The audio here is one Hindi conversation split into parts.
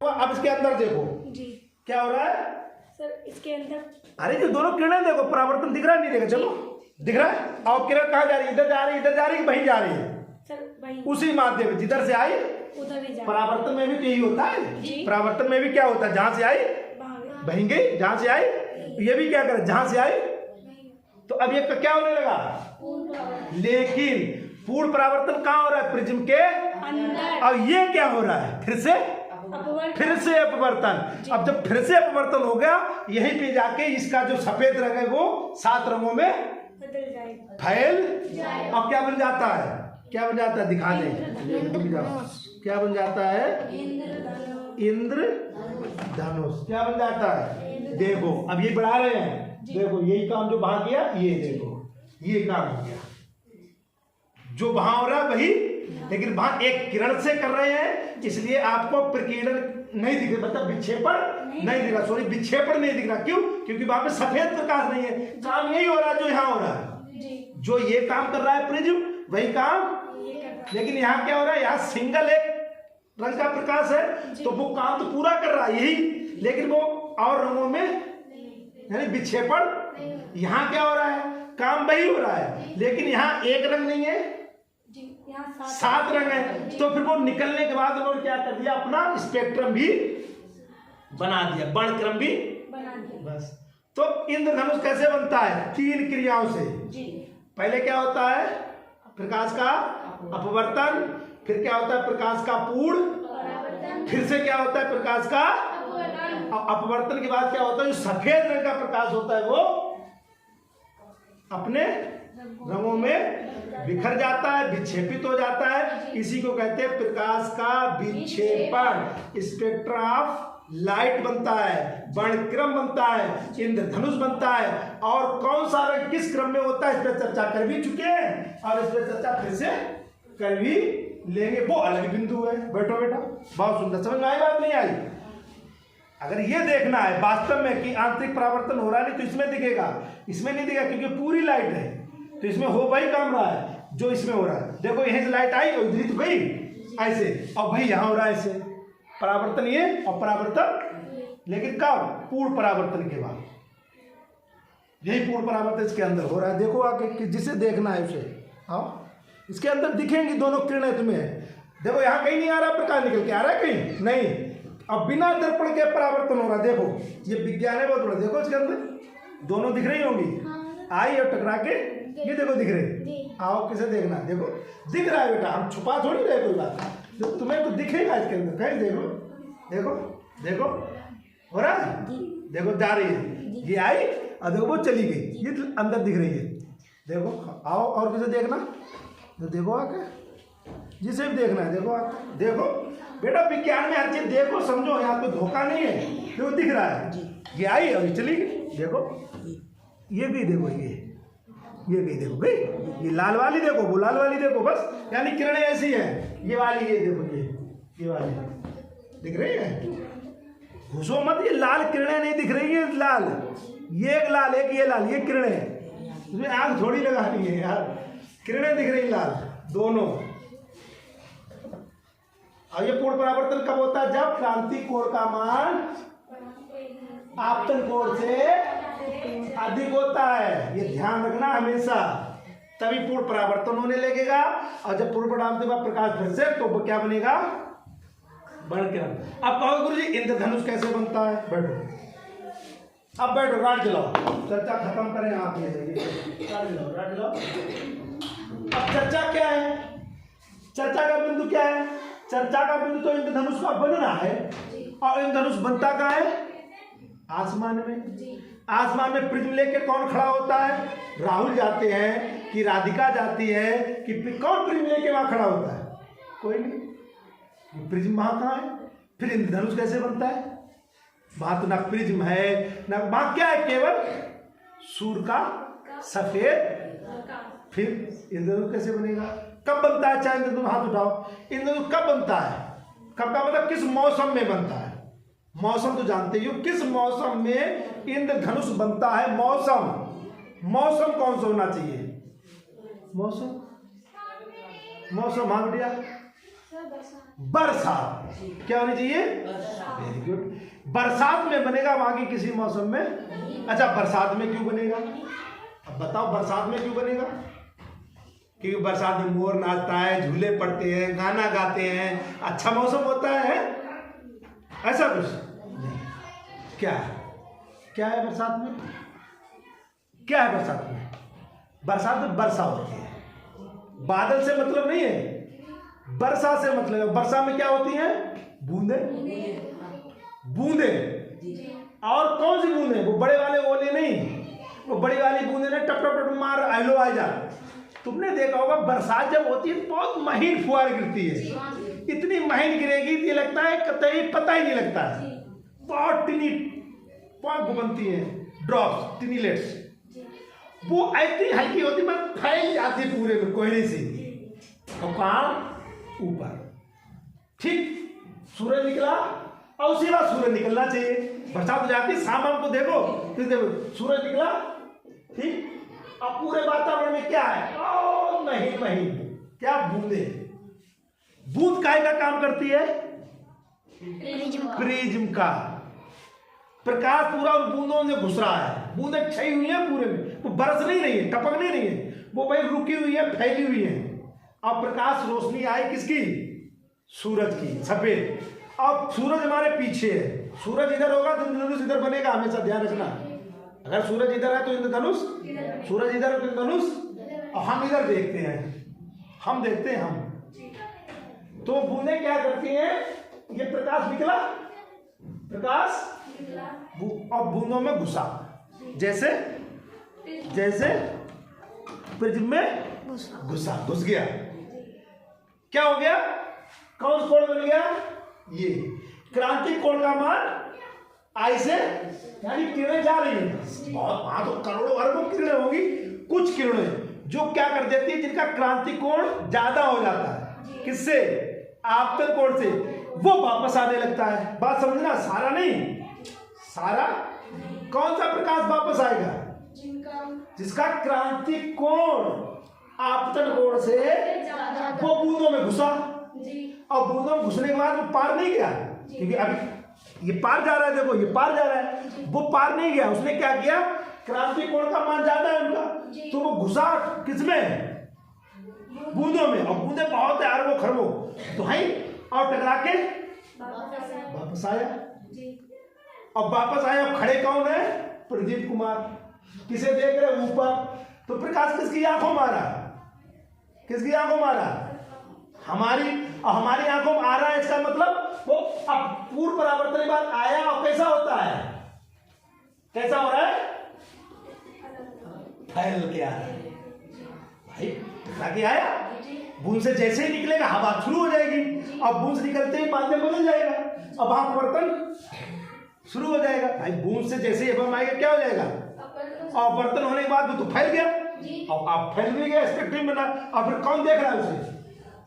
अब इसके अंदर देखो जी क्या हो रहा है सर। इसके अंदर अरे जो दोनों किरणें देखो, परावर्तन दिख रहा है नहीं देखा? चलो दिख रहा है। और किरण कहाँ जा रही है? इधर जा रही है, इधर जा रही है, वहीं जा रही है सर वही उसी माध्यम जिधर से आई। उधर भी जा परावर्तन में भी तो यही होता है। जी। परावर्तन में भी क्या होता है? जहां से आई वहीं गई, जहां से आई ये भी क्या करे? जहां से आई। तो अब ये क्या होने लगा? लेकिन पूर्ण परावर्तन कहाँ हो रहा है? प्रिज्म के अंदर। अब ये क्या हो रहा है? फिर से अपवर्तन। अब जब फिर से अपवर्तन हो गया, यहीं पे जाके इसका जो सफेद रंग है वो 7 रंगों में बदल जाएगा, फैल। अब क्या बन जाता है? क्या बन जाता है? दिखा दे। क्या बन जाता है? इंद्रधनुष। क्या बन जाता है? देखो अब ये बढ़ा रहे हैं, देखो यही काम जो वहां किया, ये देखो ये काम हो गया जो वहां हो रहा है वही, लेकिन वहां एक किरण से कर रहे हैं, इसलिए आपको प्रकीर्णन नहीं दिख रहा, मतलब विक्षेपण नहीं दिख रहा। सॉरी, विक्षेपण नहीं दिख रहा। क्यों? क्योंकि वहां पे सफेद प्रकाश नहीं है। काम यही हो रहा है जो यहाँ हो रहा है। जो ये काम कर रहा है प्रिज्म, वही काम। लेकिन यहाँ क्या हो रहा है? यहाँ सिंगल एक रंग का प्रकाश है, तो वो काम तो पूरा कर रहा है यही, लेकिन वो और रंगों में यानी विक्षेपण। यहाँ क्या हो रहा है? काम वही हो रहा है, लेकिन यहाँ एक रंग नहीं है, 7 रंग है। तो फिर वो निकलने के बाद उन्होंने क्या कर दिया? अपना स्पेक्ट्रम भी बना दिया, वर्णक्रम भी बना दिया। बस। तो इंद्रधनुष कैसे बनता है? 3 क्रियाओं से। पहले क्या होता है? प्रकाश का अपवर्तन। फिर क्या होता है? प्रकाश का पूर्ण। फिर से क्या होता है? प्रकाश का अपवर्तन के बाद क्या होता है? जो सफेद रंग का प्रकाश होता है वो अपने रंगों में बिखर जाता है, विक्षेपित हो जाता है। इसी को कहते हैं प्रकाश का विक्षेपण। स्पेक्ट्रम ऑफ लाइट बनता है, वर्णक्रम बनता है, इंद्रधनुष बनता है। और कौन सा रंग किस क्रम में होता है इस पर चर्चा कर भी चुके हैं, और इस पर चर्चा फिर से कर भी लेंगे। वो अलग बिंदु है। बैठो बेटा, बहुत सुंदर। समझ में आई बात? नहीं आई? अगर ये देखना है वास्तव में कि आंतरिक परावर्तन हो रहा है, नहीं तो इसमें दिखेगा, इसमें नहीं दिखेगा क्योंकि पूरी लाइट है, तो इसमें हो वही काम रहा है जो इसमें हो रहा है। देखो यहीं से लाइट आई और इधर तो गई ऐसे, और भाई यहाँ हो रहा है ऐसे। परावर्तन ये और परावर्तन, लेकिन कब? पूर्ण परावर्तन के बाद। यही पूर्ण परावर्तन इसके अंदर हो रहा है। देखो आके कि जिसे देखना है उसे आओ, इसके अंदर दिखेंगी दोनों किरणें तुम्हें। देखो यहाँ कहीं नहीं आ रहा प्रकाश निकल के, आ रहा है कहीं नहीं। अब बिना दर्पण के परावर्तन हो रहा है। देखो ये विज्ञान है बहुत बड़ा। देखो इसके अंदर दोनों दिख रही होंगी, आई और टकरा के ये देखो दिख रहे। आओ किसे देखना? देखो दिख रहा है बेटा, हम छुपा थोड़ी रहे कोई बात, जो तुम्हें तो दिखेगा इसके अंदर। कहीं देखो देखो देखो हो रहा है। देखो जा रही है, ये आई और देखो वो चली गई, ये अंदर दिख रही है। देखो आओ और किसे देखना? तो देखो आके जिसे भी देखना है देखो आके। देखो बेटा विज्ञान में हर चीज देखो समझो, यहाँ पे धोखा नहीं है। देखो दिख रहा है, ये आई और ये चली गई। देखो ये गई, देखो ये गई, देखो गई। ये लाल वाली देखो, वो लाल वाली देखो, बस। यानी किरणें ऐसी हैं। ये वाली ये देखो, ये वाली दिख रही है। घुसो मत, ये लाल किरणें नहीं दिख रही है। लाल ये एक लाल, एक ये लाल, ये किरणें, उसमें आग थोड़ी लगानी है यार। किरणें दिख रही लाल दोनों। और ये पूर्ण परावर्तन कब होता है? जब क्रांति कोण का मान आपतन कोण से अधिक होता है। ये ध्यान रखना हमेशा, तभी पूर्ण परावर्तन होने लगेगा। और जब पूर्ण परावर्तन के बाद प्रकाश फिर से, तो वो क्या बनेगा? वर्णक्रम। अब कहो गुरु जी इंद्रधनुष कैसे बनता है? बैठो, अब बैठो, राट जलाओ, चर्चा खत्म करें। आप ये राट जलाओ, राट जलाओ। अब चर्चा क्या है? चर्चा का बिंदु क्या है? चर्चा का बिंदु तो इंद्रधनुष का बनना है। और इंद्रधनुष बनता कहाँ है? आसमान में। आसमान में प्रिज्म लेके कौन खड़ा होता है? राहुल जाते हैं कि राधिका जाती है कि कौन प्रिज्म लेके वहां खड़ा होता है? कोई नहीं। प्रिज्म वहां कहाँ है? फिर इंद्रधनुष कैसे बनता है? वहां तो ना प्रिज्म है ना, वहां क्या है? केवल सूर्य का सफेद। फिर इंद्रधनुष कैसे बनेगा? कब बनता है? चाहे इंद्रधनुष, हाथ उठाओ। इंद्रधनुष कब बनता है? कब का मतलब किस मौसम में बनता है? मौसम तो जानते ही हो, किस मौसम में इंद्रधनुष बनता है? मौसम कौन सा होना चाहिए? मौसम हाँ बेटिया। बरसात। क्या होनी चाहिए? Very good. बरसात में बनेगा, बाकी किसी मौसम में। अच्छा, बरसात में क्यों बनेगा? अब बताओ बरसात में क्यों बनेगा? क्योंकि बरसात में मोर नाचता है, झूले पड़ते हैं, गाना गाते हैं, अच्छा मौसम होता है। ऐसा कुछ नहीं। क्या है? क्या है बरसात में? क्या है बरसात में? बरसात में वर्षा होती है। बादल से मतलब नहीं है, वर्षा से मतलब है। वर्षा में क्या होती है? बूंदे। बूंदे। और कौन सी बूंदे? वो बड़े वाले ओले नहीं, वो बड़ी वाली बूंदे ने टप टप टप मार आइलो आ जा। तुमने देखा होगा बरसात जब होती है बहुत महीन फुहार गिरती है, इतनी महीन गिरेगी कि लगता है कतई पता ही नहीं लगता है। बहुत टिनी पॉइंट बनती है, ड्रॉप्स, टिनीलेट्स। वो ऐसी हल्की होती है, फैल जाती है पूरे में कोयले से। और कहाँ? ऊपर। ठीक सूरज निकला और उसी बात सूरज निकलना चाहिए। बरसात हो जाती है, शाम को देखो, फिर देखो सूरज निकला, ठीक। अब पूरे वातावरण में क्या है? ओ महीन महीन क्या बूंदे। बूंद काय का काम करती है? प्रिज्म का। प्रकाश पूरा उन बूंदों में घुस रहा है। बूंदें छई हुई हैं पूरे में, वो बरस नहीं रही है, टपक नहीं रही है, वो भाई रुकी हुई है, फैली हुई है। अब प्रकाश रोशनी आई किसकी? सूरज की, सफेद। अब सूरज हमारे पीछे है, सूरज इधर होगा तो इंद्रधनुष इधर बनेगा, हमेशा ध्यान रखना। अगर सूरज इधर है तो इंद्रधनुष, सूरज इधर है तो इंद्रधनुष। और हम इधर देखते हैं, हम देखते हैं हम। तो बूंदें क्या करती हैं? ये प्रकाश निकला, प्रकाश अब बूंदों में घुसा, जैसे जैसे प्रिज्म में घुस गया। क्या हो गया? कौन सा कोण बन गया? ये क्रांतिक कोण का मान आई से, यानी किरणें जा रही हैं बहुत, वहां तो करोड़ों अरबों किरणें होंगी, कुछ किरणें जो क्या कर देती है, जिनका क्रांतिक कोण ज्यादा हो जाता है, किससे? आपतन कोण से, वो वापस आने लगता है। बात समझना, सारा नहीं, सारा कौन सा प्रकाश वापस आएगा? जिसका क्रांतिक कोण आपतन कोण से वो बूंदों में घुसा। और बूंदों में घुसने के बाद वो पार नहीं गया, क्योंकि अभी ये पार जा रहा है, देखो ये पार जा रहा है, वो पार नहीं गया। उसने क्या किया? क्रांतिक कोण का मान ज्यादा है उनका, तो वो घुसा किसमें? बूंदों में। और बूंदे बहुत है, अरबों खरबों, तो है, और टकरा के वापस आया। और वापस आया, खड़े कौन है? प्रदीप कुमार। किसे देख रहे? ऊपर। तो प्रकाश किसकी आंखों मारा? किसकी आंखों मारा? हमारी। और हमारी आंखों में आ रहा है, इसका मतलब वो अब पूर्व परावर्तन के बाद आया। और कैसा होता है? कैसा हो रहा है? फैल के आ रहा है भाई, टकरा के आया। बूंद से जैसे ही निकलेगा हवा शुरू हो जाएगी, और बूंद से निकलते ही माध्यम बदल जाएगा, अब अपवर्तन शुरू हो जाएगा। भाई बूंद से जैसे ही एवं आएगा क्या हो जाएगा? अपवर्तन होने के बाद वो तो फैल गया। अब आप फैल भी गया, स्पेक्ट्रम बना। अब फिर कौन देख रहा है उसे?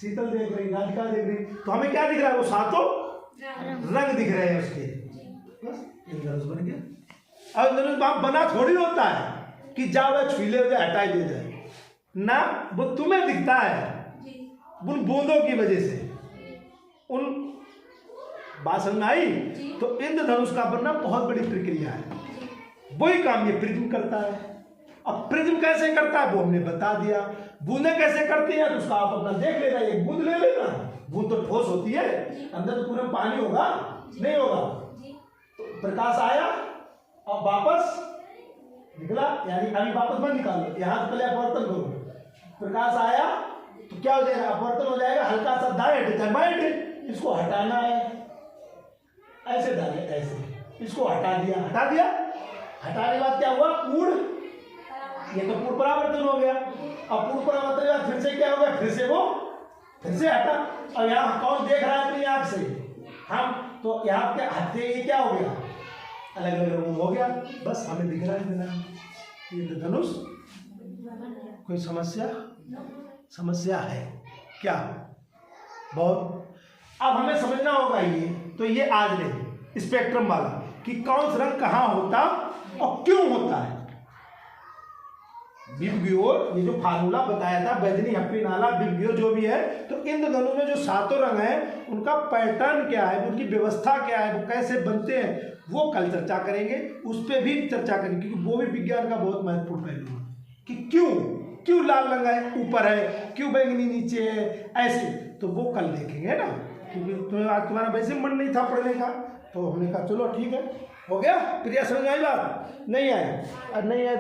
शीतल देख रही, राधिका देख रही। तो हमें क्या दिख रहा है? वो सातों रंग दिख रहे हैं उसके। बस इंद्रधनुष बन गया। अब इंद्रधनुष बना थोड़ी होता है कि जाओ वह छुई ले जाए, हटाई दे जाए ना, वो तुम्हें दिखता है उन बूंदों की वजह से। उन बात समझ आई? तो इंद्रधनुष का बनना बहुत बड़ी प्रक्रिया है। वही काम ये प्रिज्म करता है। अब प्रिज्म कैसे करता है वो हमने बता दिया। बूंदें कैसे करती हैं तो उसका आप अपना देख लेना, एक बूंद ले लेना। बूंद तो ठोस होती है, अंदर तो पूरा पानी होगा नहीं होगा। तो प्रकाश आया और वापस निकला, यानी अभी वापस मत निकालो, यहाँ से पहले अपवर्तन करो। प्रकाश आया तो क्या हो जाएगा? अपवर्तन हो जाएगा, हल्का सा दाएं हटे बाएं, इसको हटाना है, ऐसे डाले, ऐसे इसको हटा दिया। हटाने के बाद क्या हुआ? पूर्ण, ये तो पूर्ण परावर्तन हो गया। अब पूर्ण परावर्तन के बाद फिर से क्या हो गया? फिर से हटा। और यहाँ कौन देख रहा है अपनी आंख से? हम। तो यहाँ क्या हटते ये क्या हो गया? अलग अलग रूम हो गया। बस हमें दिख रहा है बिना इंद्रधनुष। कोई समस्या है क्या? बहुत। अब हमें समझना होगा ये, तो ये आज ले स्पेक्ट्रम वाला कि कौन सा रंग कहाँ होता और क्यों होता है। विबग्योर, ये जो फार्मूला बताया था बैदनी हप्पी नाला विबग्योर जो भी है, तो इंद्रधनुष में जो 7 रंग हैं उनका पैटर्न क्या है, उनकी व्यवस्था क्या है, वो कैसे बनते हैं, वो कल चर्चा करेंगे। उस पर भी चर्चा करेंगे क्योंकि वो भी विज्ञान का बहुत महत्वपूर्ण पहलू है कि क्यों लाल रंग है ऊपर है, क्यों बैंगनी नीचे है, ऐसे तो वो कल देखेंगे ना, क्योंकि आज तुम्हारा वैसे मन नहीं था पढ़ने का, तो हमने कहा चलो ठीक है, हो गया। प्रिया समझ आई बात? नहीं आया? नहीं आया